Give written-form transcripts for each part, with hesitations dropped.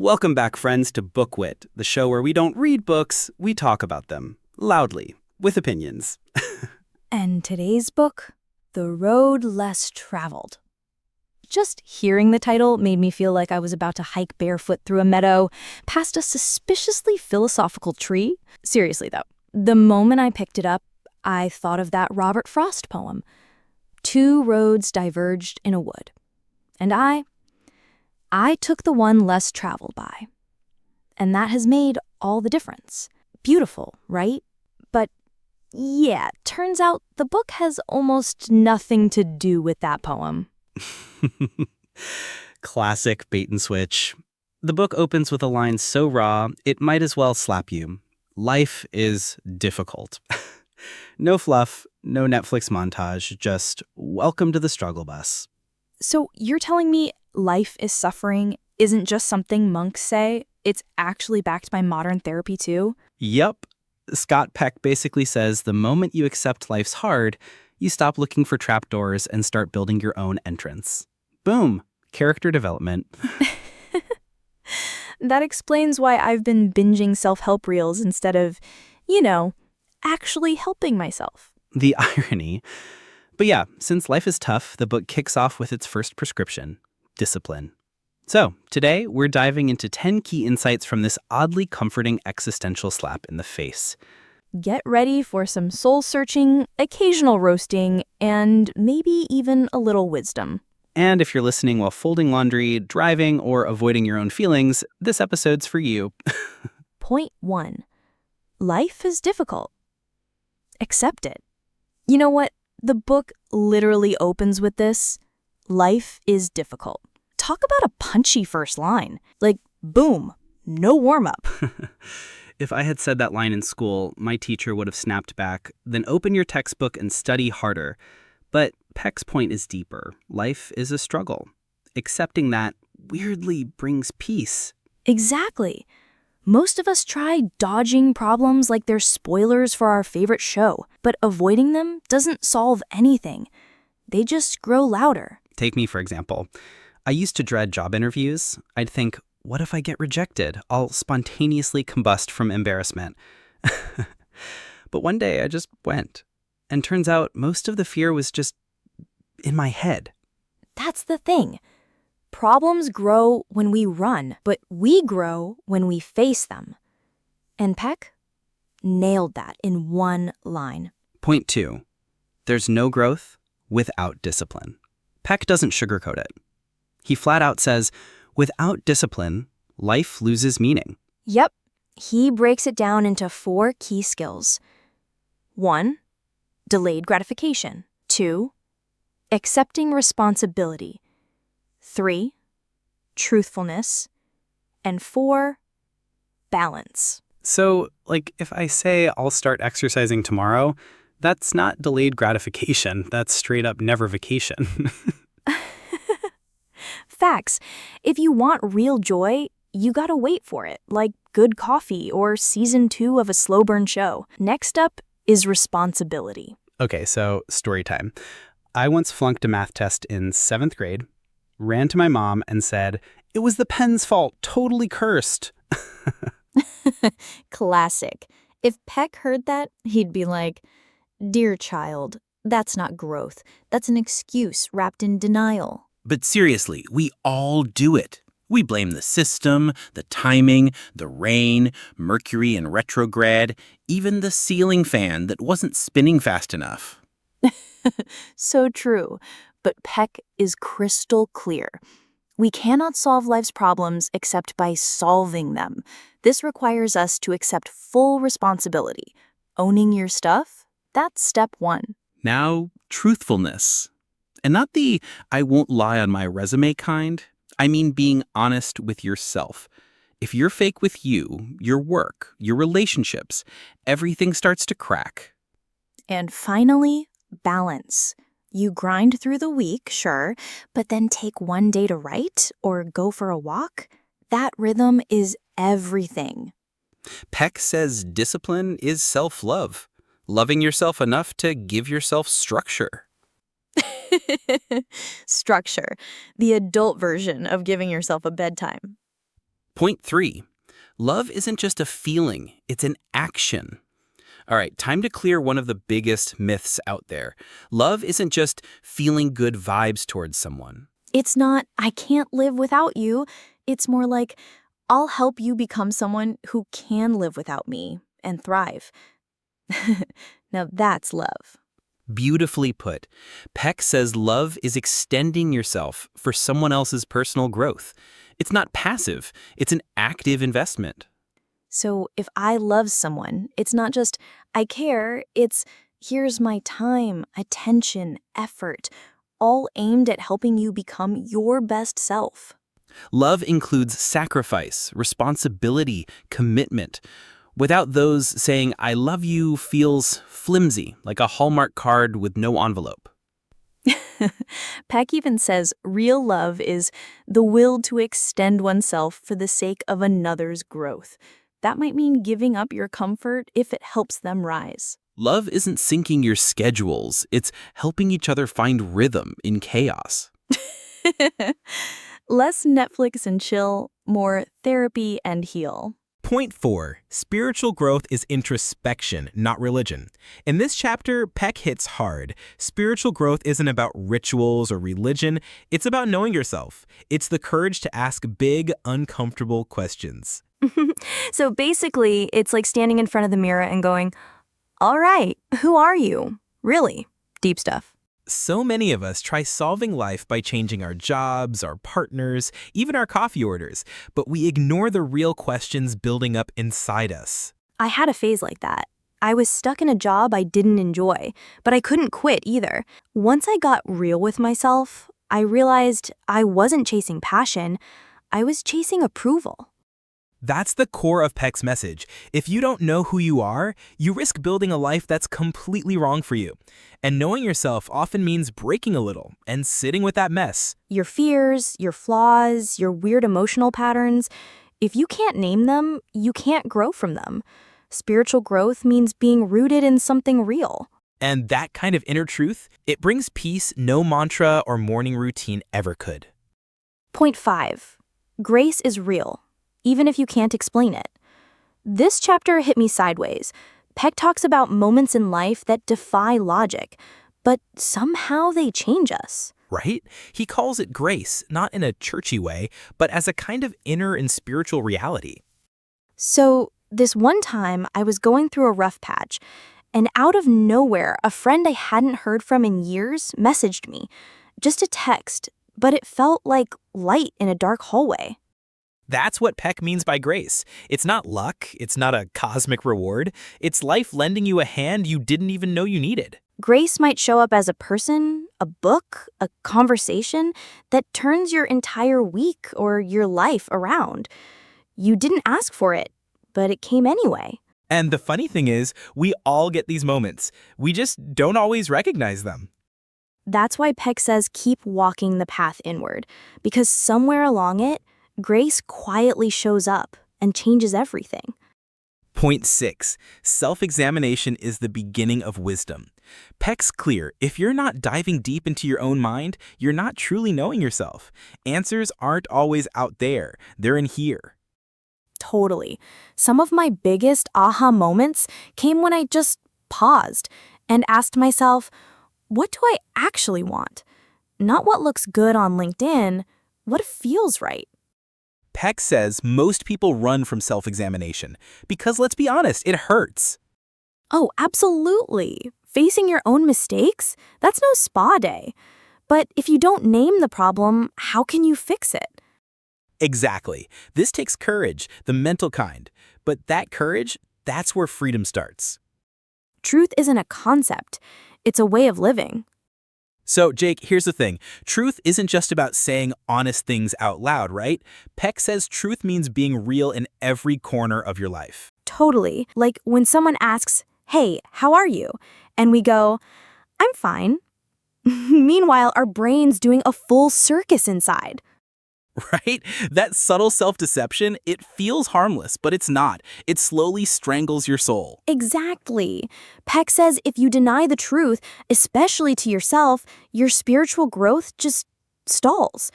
Welcome back, friends, to BookWit, the show where we don't read books, we talk about them, loudly, with opinions. And today's book, The Road Less Traveled. Just hearing the title made me feel like I was about to hike barefoot through a meadow, past a suspiciously philosophical tree. Seriously, though, the moment I picked it up, I thought of that Robert Frost poem. Two roads diverged in a wood. And I took the one less traveled by. And that has made all the difference. Beautiful, right? But yeah, turns out the book has almost nothing to do with that poem. Classic bait and switch. The book opens with a line so raw, it might as well slap you. Life is difficult. No fluff, no Netflix montage, just welcome to the struggle bus. So you're telling me life is suffering isn't just something monks say, it's actually backed by modern therapy too? Yep. Scott Peck basically says the moment you accept life's hard, you stop looking for trapdoors and start building your own entrance. Boom. Character development. That explains why I've been binging self-help reels instead of, actually helping myself. The irony. But yeah, since life is tough, the book kicks off with its first prescription, discipline. So, today, we're diving into 10 key insights from this oddly comforting existential slap in the face. Get ready for some soul-searching, occasional roasting, and maybe even a little wisdom. And if you're listening while folding laundry, driving, or avoiding your own feelings, this episode's for you. Point 1. Life is difficult. Accept it. You know what? The book literally opens with this. Life is difficult. Talk about a punchy first line. Like, boom, no warm-up. If I had said that line in school, my teacher would have snapped back, then open your textbook and study harder. But Peck's point is deeper. Life is a struggle. Accepting that weirdly brings peace. Exactly. Most of us try dodging problems like they're spoilers for our favorite show, but avoiding them doesn't solve anything. They just grow louder. Take me, for example. I used to dread job interviews. I'd think, what if I get rejected? I'll spontaneously combust from embarrassment. But one day I just went. And turns out most of the fear was just in my head. That's the thing. Problems grow when we run, but we grow when we face them. And Peck nailed that in one line. Point 2. There's no growth without discipline. Peck doesn't sugarcoat it. He flat out says, without discipline, life loses meaning. Yep. He breaks it down into 4 key skills. 1. Delayed gratification. 2. Accepting responsibility. 3. Truthfulness. And 4. Balance. So, if I say I'll start exercising tomorrow, that's not delayed gratification. That's straight up never vacation. Facts. If you want real joy, you gotta wait for it, like good coffee or season 2 of a slow burn show. Next up is responsibility. Okay, so story time. I once flunked a math test in 7th grade, ran to my mom and said, it was the pen's fault, totally cursed. Classic. If Peck heard that, he'd be like, dear child, that's not growth. That's an excuse wrapped in denial. But seriously, we all do it. We blame the system, the timing, the rain, Mercury in retrograde, even the ceiling fan that wasn't spinning fast enough. So true. But Peck is crystal clear. We cannot solve life's problems except by solving them. This requires us to accept full responsibility. Owning your stuff, that's step 1. Now, truthfulness. And not the I won't lie on my resume kind. I mean being honest with yourself. If you're fake with you, your work, your relationships, everything starts to crack. And finally, balance. You grind through the week, sure, but then take one day to write or go for a walk. That rhythm is everything. Peck says discipline is self-love. Loving yourself enough to give yourself structure. Structure, the adult version of giving yourself a bedtime. Point 3. Love isn't just a feeling, it's an action. All right, time to clear one of the biggest myths out there. Love isn't just feeling good vibes towards someone. It's not, I can't live without you. It's more like, I'll help you become someone who can live without me and thrive. Now that's love. Beautifully put. Peck says love is extending yourself for someone else's personal growth. It's not passive, it's an active investment. So if I love someone, it's not just, I care, it's, here's my time, attention, effort, all aimed at helping you become your best self. Love includes sacrifice, responsibility, commitment. Without those, saying I love you feels flimsy, like a Hallmark card with no envelope. Peck even says real love is the will to extend oneself for the sake of another's growth. That might mean giving up your comfort if it helps them rise. Love isn't syncing your schedules, it's helping each other find rhythm in chaos. Less Netflix and chill, more therapy and heal. Point 4. Spiritual growth is introspection, not religion. In this chapter, Peck hits hard. Spiritual growth isn't about rituals or religion. It's about knowing yourself. It's the courage to ask big, uncomfortable questions. So basically, it's like standing in front of the mirror and going, all right, who are you? Really? Deep stuff. So many of us try solving life by changing our jobs, our partners, even our coffee orders, but we ignore the real questions building up inside us. I had a phase like that. I was stuck in a job I didn't enjoy, but I couldn't quit either. Once I got real with myself, I realized I wasn't chasing passion, I was chasing approval. That's the core of Peck's message. If you don't know who you are, you risk building a life that's completely wrong for you. And knowing yourself often means breaking a little and sitting with that mess. Your fears, your flaws, your weird emotional patterns, if you can't name them, you can't grow from them. Spiritual growth means being rooted in something real. And that kind of inner truth, it brings peace no mantra or morning routine ever could. Point 5. Grace is real, even if you can't explain it. This chapter hit me sideways. Peck talks about moments in life that defy logic, but somehow they change us. Right? He calls it grace, not in a churchy way, but as a kind of inner and spiritual reality. So, this one time I was going through a rough patch, and out of nowhere, a friend I hadn't heard from in years messaged me. Just a text, but it felt like light in a dark hallway. That's what Peck means by grace. It's not luck, it's not a cosmic reward, it's life lending you a hand you didn't even know you needed. Grace might show up as a person, a book, a conversation that turns your entire week or your life around. You didn't ask for it, but it came anyway. And the funny thing is, we all get these moments. We just don't always recognize them. That's why Peck says keep walking the path inward, because somewhere along it, grace quietly shows up and changes everything. Point 6. Self-examination is the beginning of wisdom. Peck's clear, if you're not diving deep into your own mind, you're not truly knowing yourself. Answers aren't always out there, they're in here. Totally. Some of my biggest aha moments came when I just paused and asked myself, what do I actually want? Not what looks good on LinkedIn, what feels right. Peck says most people run from self-examination because, let's be honest, it hurts. Oh, absolutely. Facing your own mistakes? That's no spa day. But if you don't name the problem, how can you fix it? Exactly. This takes courage, the mental kind. But that courage, that's where freedom starts. Truth isn't a concept. It's a way of living. So, Jake, here's the thing. Truth isn't just about saying honest things out loud, right? Peck says truth means being real in every corner of your life. Totally. Like when someone asks, hey, how are you? And we go, I'm fine. Meanwhile, our brain's doing a full circus inside. Right? That subtle self-deception, it feels harmless, but it's not. It slowly strangles your soul. Exactly. Peck says if you deny the truth, especially to yourself, your spiritual growth just stalls.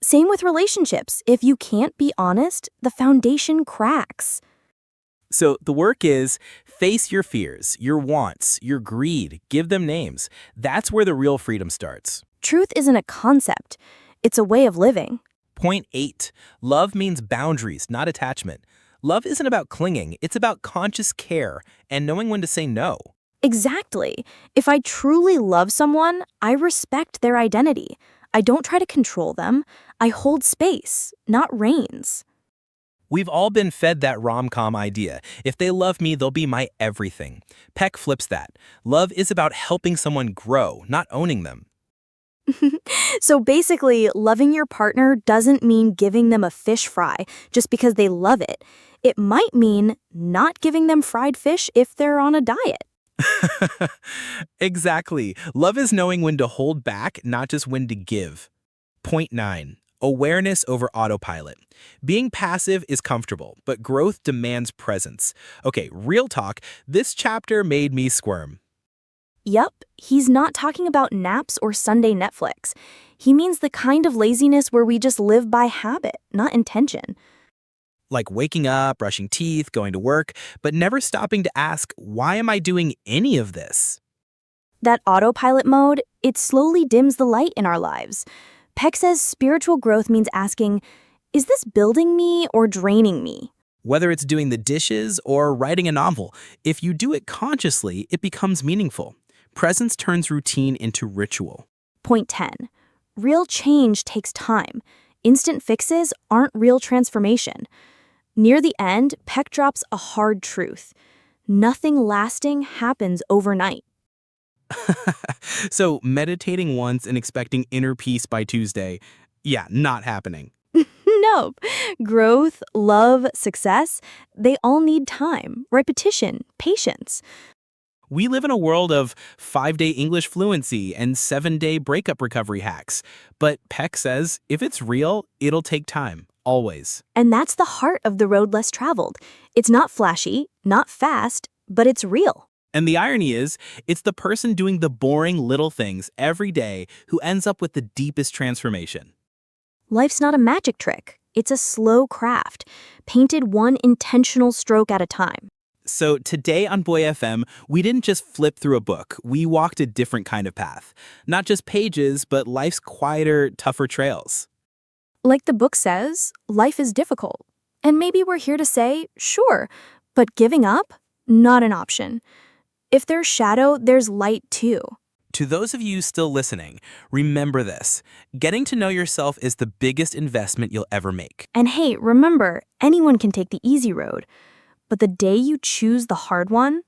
Same with relationships. If you can't be honest, the foundation cracks. So the work is face your fears, your wants, your greed, give them names. That's where the real freedom starts. Truth isn't a concept, it's a way of living. Point 8. Love means boundaries, not attachment. Love isn't about clinging, it's about conscious care and knowing when to say no. Exactly. If I truly love someone, I respect their identity. I don't try to control them. I hold space, not reins. We've all been fed that rom-com idea. If they love me, they'll be my everything. Peck flips that. Love is about helping someone grow, not owning them. So basically, loving your partner doesn't mean giving them a fish fry just because they love it. It might mean not giving them fried fish if they're on a diet. Exactly. Love is knowing when to hold back, not just when to give. Point 9. Awareness over autopilot. Being passive is comfortable, but growth demands presence. Okay, real talk, this chapter made me squirm. Yup, he's not talking about naps or Sunday Netflix. He means the kind of laziness where we just live by habit, not intention. Like waking up, brushing teeth, going to work, but never stopping to ask, why am I doing any of this? That autopilot mode, it slowly dims the light in our lives. Peck says spiritual growth means asking, is this building me or draining me? Whether it's doing the dishes or writing a novel, if you do it consciously, it becomes meaningful. Presence turns routine into ritual. Point 10. Real change takes time. Instant fixes aren't real transformation. Near the end, Peck drops a hard truth. Nothing lasting happens overnight. So meditating once and expecting inner peace by Tuesday, yeah, not happening. Nope. Growth, love, success, they all need time, repetition, patience. We live in a world of 5-day English fluency and 7-day breakup recovery hacks. But Peck says if it's real, it'll take time, always. And that's the heart of the road less traveled. It's not flashy, not fast, but it's real. And the irony is, it's the person doing the boring little things every day who ends up with the deepest transformation. Life's not a magic trick. It's a slow craft, painted one intentional stroke at a time. So today on Boy FM, we didn't just flip through a book, we walked a different kind of path. Not just pages, but life's quieter, tougher trails. Like the book says, life is difficult. And maybe we're here to say, sure, but giving up? Not an option. If there's shadow, there's light too. To those of you still listening, remember this. Getting to know yourself is the biggest investment you'll ever make. And hey, remember, anyone can take the easy road. But the day you choose the hard one,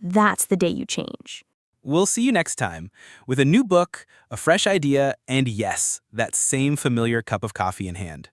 that's the day you change. We'll see you next time with a new book, a fresh idea, and yes, that same familiar cup of coffee in hand.